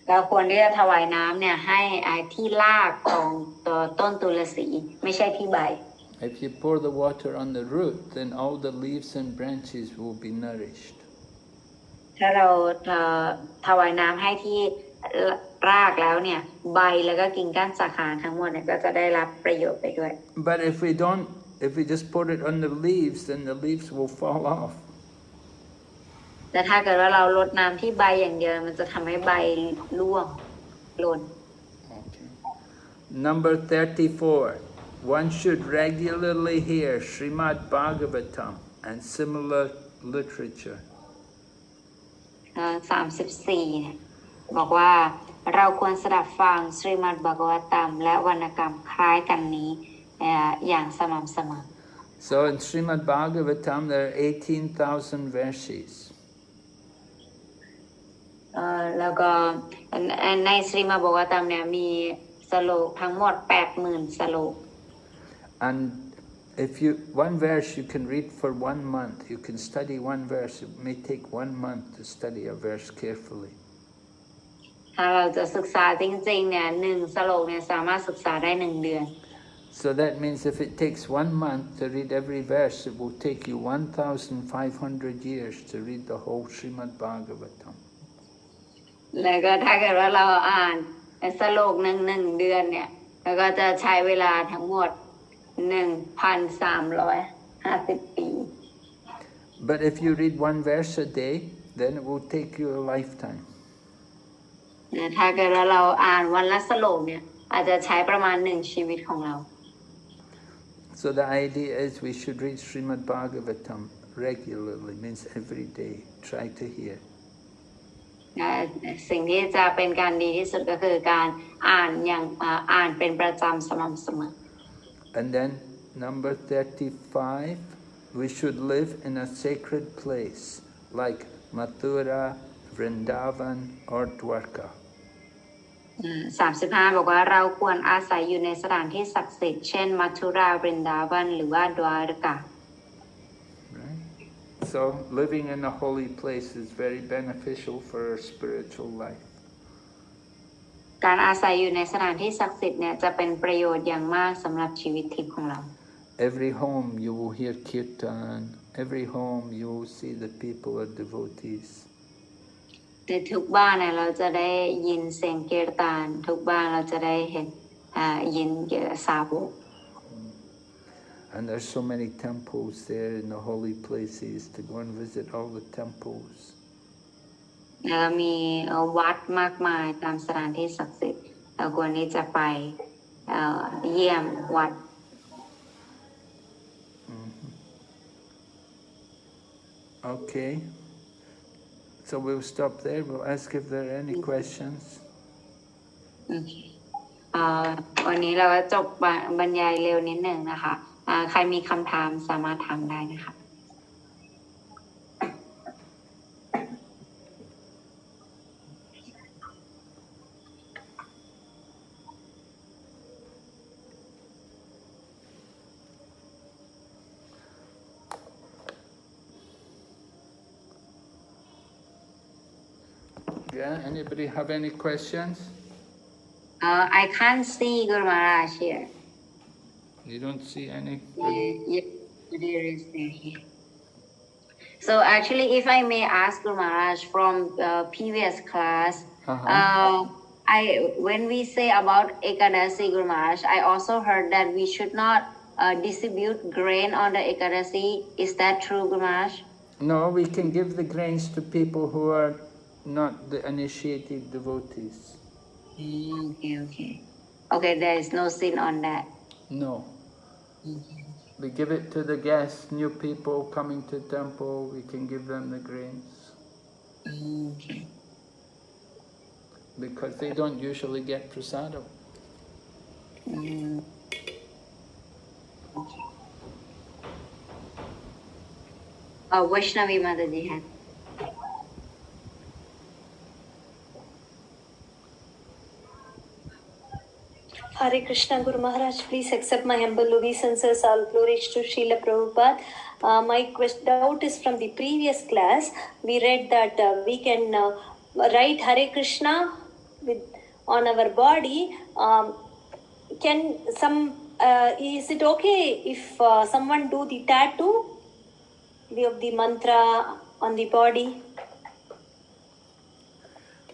เราควรที่จะถวายน้ำเนี่ยให้ที่รากของตัวต้นตุลสีไม่ใช่ที่ใบ If you pour the water on the root, then all the leaves and branches will be nourished. ถ้าเราถวายน้ำให้ที่รากแล้วเนี่ยใบแล้วก็กิ่งก้านสาขาทั้งหมดเนี่ยก็จะได้รับประโยชน์ไปด้วย But if we just pour it on the leaves, then the leaves will fall off. แต่ถ้าเกิดว่าเรารดน้ำที่ใบอย่างเดียวมันจะทำให้ใบร่วงหล่น Okay. Number 34. One should regularly hear Srimad Bhagavatam and similar literature. 34เนี่ยบอกว่าเราควรสดับฟังสรีมัดภกวตามและวรรณกรรมคล้ายกันนี้อย่างสม่ำเสมอ So in Srimad Bhagavatam there are 18,000 verses. แล้วก็ในสรีมัดภกวตามเนี่ยมีสโลกทั้งหมด 80,000 สโลก And if one verse you can read for 1 month, you can study one verse. It may take 1 month to study a verse carefully. ถ้าเราจะศึกษาจริงๆเนี่ย1สโลกเนี่ยสามารถศึกษาได้1 เดือน So that means if it takes 1 month to read every verse, it will take you 1,500 years to read the whole Srimad Bhagavatam. แล้วก็ถ้าเกิดว่าเราอ่านสโลก1 เดือนเนี่ยแล้วก็จะใช้เวลาทั้งหมด1,350 ปี But if you read one verse a day, then it will take you a lifetime. ถ้าเกิดว่าเราอ่านวันละสโลกเนี่ยอาจจะใช้ประมาณ1 ชีวิตของเรา So the idea is we should read Srimad Bhagavatam regularly, means every day. Try to hear. สิ่งที่จะเป็นการดีที่สุดก็คือการอ่านเป็นประจำสม่ำเสมอ And then number 35, we should live in a sacred place like Mathura, Vrindavan or Dwarka. 35บอกว่าเราควรอาศัยอยู่ในสถานที่ศักดิ์สิทธิ์เช่นมัทุราบรินดาวันหรือว่าดวารกา Right? So living in a holy place is very beneficial for our spiritual life. การอาศัยอยู่ในสถานที่ศักดิ์สิทธิ์เนี่ยจะเป็นประโยชน์อย่างมากสำหรับชีวิตทิพย์ของเรา Every home you will hear kirtan. Every home you will see the people are devotees. ในทุกบ้านเนี่ยเราจะได้ยินเสียงเกียรตานทุกบ้านเราจะได้เห็นยินเกี่ยวกับสาวก And there's so many temples there in the holy places to go and visit all the temples. แล้วมีวัดมากมายตามสถานที่ศักดิ์สิทธิ์เราควรที่จะไปเยี่ยมวัด Okay. So we'll stop there. We'll ask if there are any questions. โอเควันนี้เราก็จบบรรยายเร็วนิดหนึ่งนะคะใครมีคำถามสามารถถามได้นะคะ Yeah, anybody have any questions? I can't see Guru Maharaj here. You don't see any? Yes, there is there here. So actually, if I may ask Guru Maharaj from the previous class, When we say about Ekadasi, Guru Maharaj, I also heard that we should not distribute grain on the Ekadasi. Is that true, Guru Maharaj? No, we can give the grains to people who are not the initiated devotees. Okay, there is no sin on that. No. We give it to the guests, new people coming to temple, we can give them the grains. Because they don't usually get prasadam. Vaishnavi Mataji had. Hare Krishna Guru Maharaj, please accept my humble obeisances. All glories to Srila Prabhupada. My doubt is from the previous class. We read that we can write Hare Krishna on our body. Is it okay if someone do the tattoo of the mantra on the body?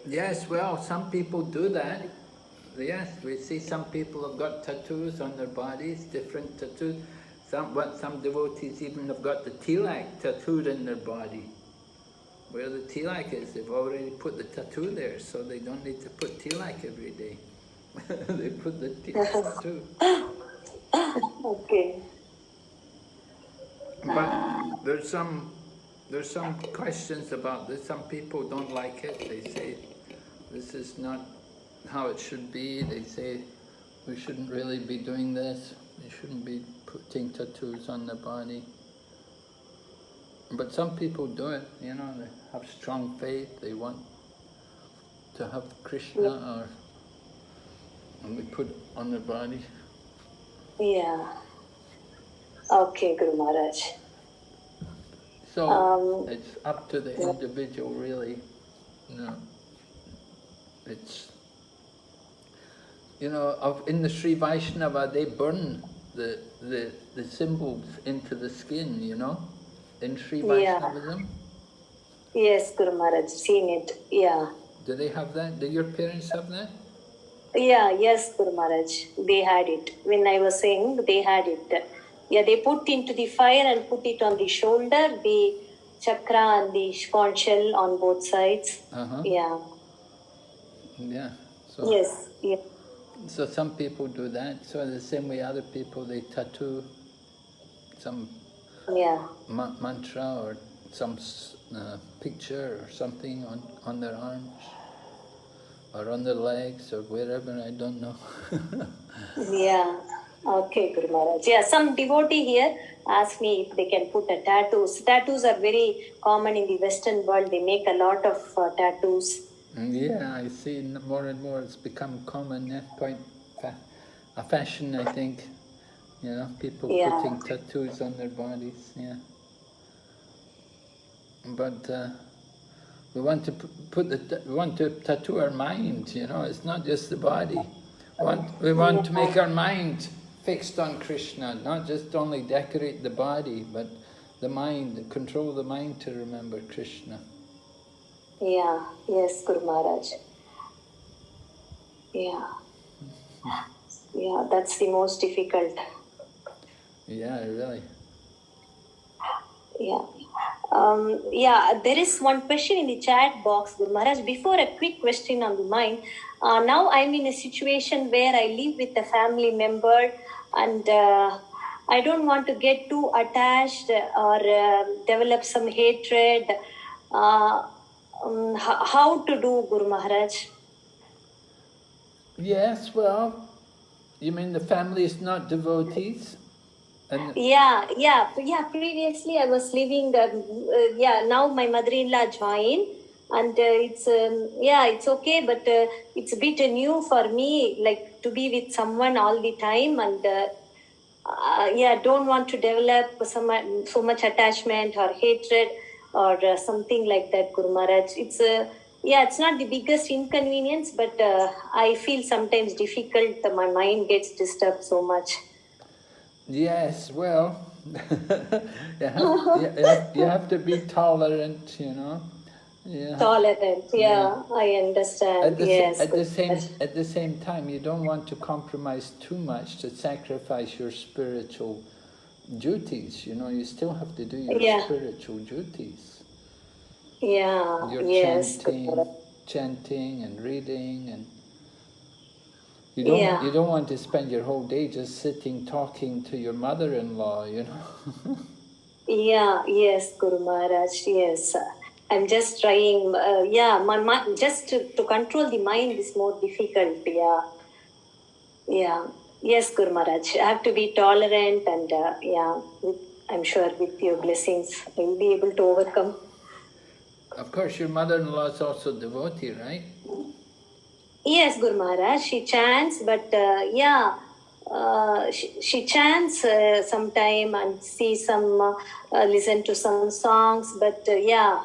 Yes, well, some people do that. Yes, we see some people have got tattoos on their bodies, different tattoos. Some devotees even have got the tilak tattooed in their body. Where the tilak is, they've already put the tattoo there, so they don't need to put tilak every day. They put the tattoo. Okay. But there's some questions about this. Some people don't like it. They say this is not how it should be. They say we shouldn't really be doing this. We shouldn't be putting tattoos on the body. But some people do it, you know, they have strong faith, they want to have Krishna, and they put it on their body. Yeah. Okay, Guru Maharaj. So it's up to the individual, really. You know, it's, you know, in the Sri Vaishnava, they burn the symbols into the skin, you know, in Sri Vaishnavism. Yes, Guru Maharaj, seen it, yeah. Do they have that? Do your parents have that? Yeah, yes, Guru Maharaj, they had it. When I was saying, they had it. Yeah, they put into the fire and put it on the shoulder, the chakra and the conch shell on both sides. Yeah. Yeah. So, yes, yeah. So some people do that. So the same way other people, they tattoo some mantra or some picture or something on their arms or on their legs or wherever, I don't know. Yeah. Okay, Guru Maharaj. Yeah, some devotee here asked me if they can put a tattoos. Tattoos are very common in the Western world. They make a lot of tattoos. Yeah, I see more and more it's become common, yeah, quite a fashion, I think. You know, people putting tattoos on their bodies, yeah. But we want to tattoo our mind, you know, it's not just the body. We want to make our mind fixed on Krishna, not just only decorate the body, but the mind, control the mind to remember Krishna. Yeah, yes, Guru Maharaj. Yeah. Yeah, that's the most difficult. Yeah, really. Yeah. There is one question in the chat box, Guru Maharaj. Before a quick question on the mind, now I'm in a situation where I live with a family member and I don't want to get too attached or develop some hatred. How to do, Guru Maharaj? Yes, well, you mean the family is not devotees? And Previously I was living, now my mother-in-law joined and it's okay, but it's a bit new for me, like to be with someone all the time and don't want to develop so much attachment or hatred or something like that, Guru Maharaj. It's not the biggest inconvenience, but I feel sometimes difficult. My mind gets disturbed so much. Yes, well, you have to be tolerant, you know. Yeah. Tolerant. Yeah, I understand. Yes. At Gurmaraj. the same time, you don't want to compromise too much to sacrifice your spiritual duties. You know, you still have to do your Yeah. spiritual duties. Yeah. Your Yes. Gurmaraj. chanting and reading, and Yeah. you don't want to spend your whole day just sitting talking to your mother-in-law. You know. Yeah, yes, Guru Maharaj, yes. I'm just trying, yeah, my mind, just to control the mind is more difficult, yeah. Yeah, yes, Guru Maharaj. I have to be tolerant and, yeah, I'm sure with your blessings, I will be able to overcome. Of course, your mother-in-law is also devotee, right? Yes, Guru Maharaj, she chants, but yeah, she chants sometime and see some, listen to some songs, but yeah,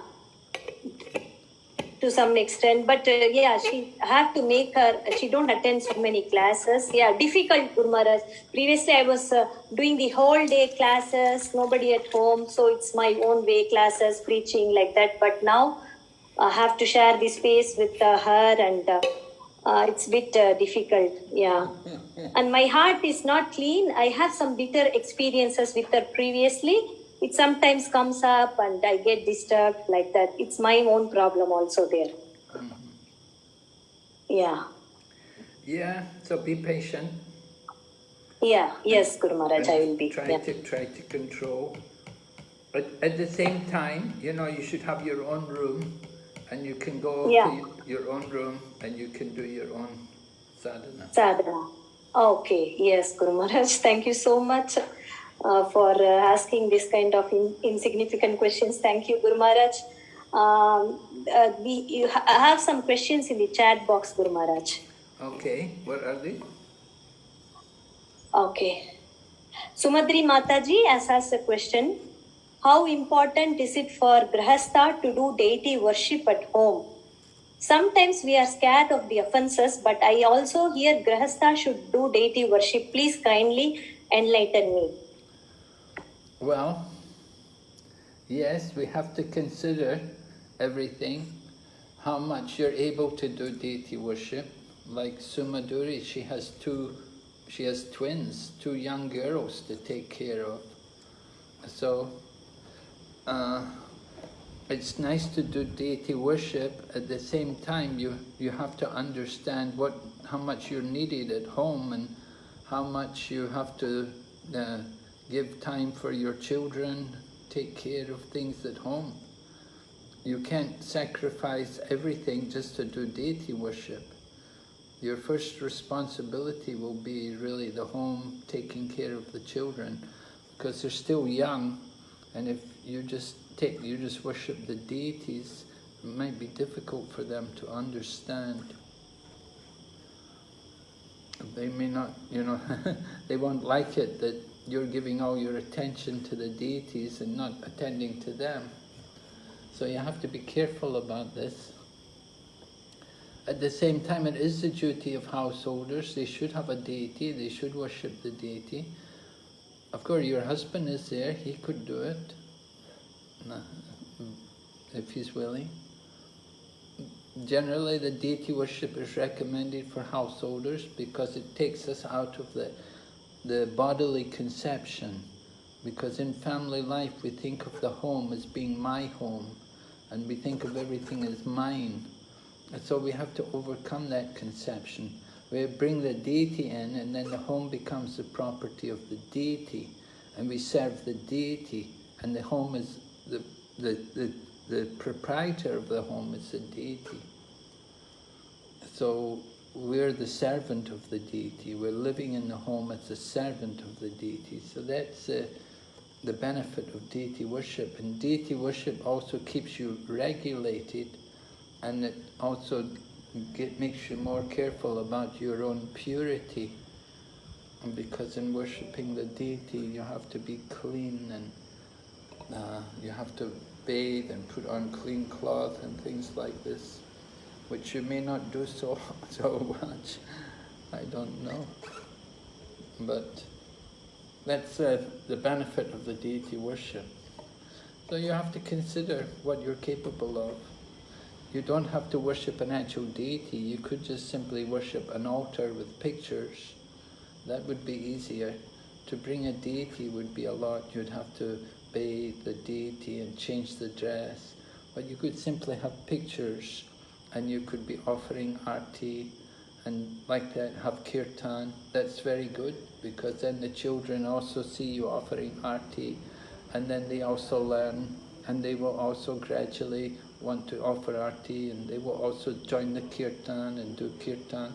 to some extent. But yeah, she have to make her, she don't attend so many classes. Yeah, difficult, Guru Maharaj. Previously, I was doing the whole day classes, nobody at home, so it's my own way classes, preaching like that. But now I have to share the space with her and it's a bit difficult, yeah. And my heart is not clean. I have some bitter experiences with her previously. It sometimes comes up and I get disturbed like that. It's my own problem also there. Yeah. Yeah, so be patient. Yeah, yes, Guru Maharaj, I will be. Try to control. But at the same time, you know, you should have your own room, and you can go to your own room and you can do your own sadhana. Sadhana. Okay, yes, Guru Maharaj. Thank you so much for asking this kind of insignificant questions. Thank you, Guru Maharaj. I have some questions in the chat box, Guru Maharaj. Okay, what are they? Okay. Sumadri Mataji has asked a question. How important is it for Grahastha to do deity worship at home? Sometimes we are scared of the offenses, but I also hear Grahastha should do deity worship. Please kindly enlighten me. Well, yes, we have to consider everything, how much you're able to do deity worship. Like Sumaduri, she has twins, 2 young girls to take care of. So it's nice to do deity worship. At the same time, you have to understand how much you're needed at home and how much you have to give time for your children, take care of things at home. You can't sacrifice everything just to do deity worship. Your first responsibility will be really the home, taking care of the children, because they're still young, and if you just worship the deities, it might be difficult for them to understand. They may not, they won't like it that you're giving all your attention to the deities and not attending to them. So you have to be careful about this. At the same time, it is the duty of householders. They should have a deity, they should worship the deity. Of course, your husband is there, he could do it, if he's willing. Generally, the deity worship is recommended for householders because it takes us out of the bodily conception. Because in family life, we think of the home as being my home, and we think of everything as mine. And so we have to overcome that conception. We bring the deity in, and then the home becomes the property of the deity, and we serve the deity, and the home is the proprietor of the home is the deity. So we're the servant of the deity. We're living in the home as a servant of the deity. So that's the benefit of deity worship. And deity worship also keeps you regulated, and it also makes you more careful about your own purity. And because in worshipping the deity, you have to be clean, and you have to bathe and put on clean cloth and things like this, which you may not do so much. I don't know. But that's the benefit of the deity worship. So you have to consider what you're capable of. You don't have to worship an actual deity. You could just simply worship an altar with pictures. That would be easier. To bring a deity would be a lot. You'd have to bathe the deity and change the dress. But you could simply have pictures, and you could be offering arti, and like that have kirtan. That's very good, because then the children also see you offering arti, and then they also learn, and they will also gradually want to offer arti, and they will also join the kirtan and do kirtan.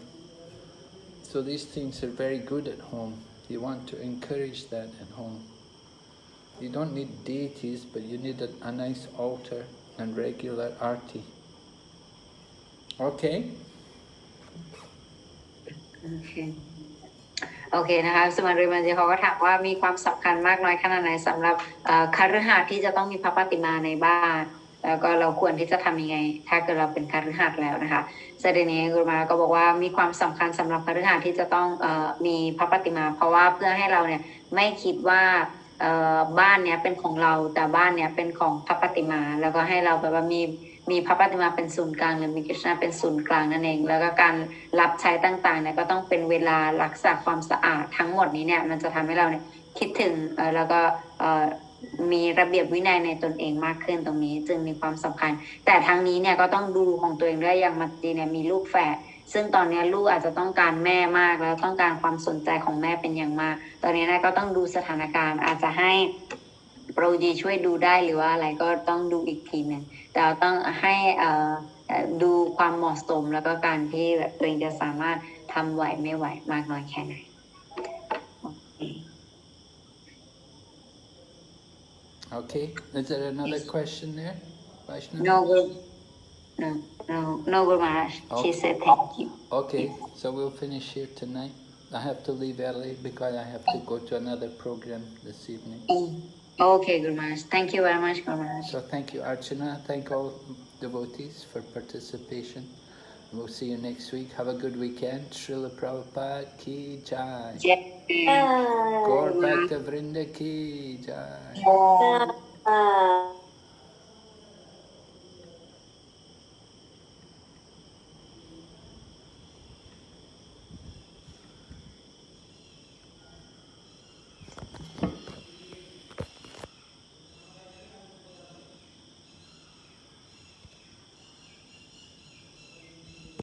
So these things are very good at home. You want to encourage that at home. You don't need deities, but you need a nice altar and regular arti. Okay? โอเคนะคะสุมารีมันจีเขาก็ถามว่ามีความสำคัญมากน้อยขนาดไหนสำหรับคฤหัสถ์ที่จะต้องมีพระปฏิมาในบ้านแล้วก็เราควรที่จะทำยังไงถ้าเกิดเราเป็นคฤหัสถ์แล้วนะคะเสด็จนี้กุมาก็บอกว่ามีความสำคัญสำหรับคฤหัสถ์ที่จะต้องมีพระปฏิมาเพราะว่าเพื่อให้เราเนี่ยไม่คิดว่าบ้านเนี้ยเป็นของเราแต่บ้านเนี้ยเป็นของพระปฏิมาแล้วก็ให้เราแบบว่ามีพระปฏิมาเป็นศูนย์กลางหรือมีกฤษณะเป็นศูนย์กลางนั่นเองแล้วก็การรับใช้ต่างๆเนี่ยก็ต้องเป็นเวลารักษาความสะอาดทั้งหมดนี้เนี่ยมันจะทำให้เราเนี่ยคิดถึงแล้วก็มีระเบียบวินัยในตนเองมากขึ้นตรงนี้จึงมีความสำคัญแต่ทั้งนี้เนี่ยก็ต้องดูของตัวเองด้วยอย่างมัตตีเนี่ยมีลูกแฝดซึ่งตอนนี้ลูกอาจจะต้องการแม่มากแล้วต้องการความสนใจของแม่เป็นอย่างมากตอนนี้นะก็ต้องดูสถานการณ์อาจจะให้โปรดีช่วยดูได้หรือว่าอะไรก็ต้องดูอีกทีหนึ่งแต่เราต้องให้ดูความเหมาะสมแล้วก็การที่ตัวเองจะสามารถทำไหวไม่ไหวมากน้อยแค่ไหน Okay. Is there another question there, Vaishnavi? No, Guru Maharaj. She said thank you. Okay, so we'll finish here tonight. I have to leave early because I have to go to another program this evening. Okay, Guru Maharaj. Thank you very much, Guru Maharaj. So thank you, Archana. Thank all devotees for participation. We'll see you next week. Have a good weekend. Srila Prabhupada ki jai. Gaur Bhakta Vrinda ki jai.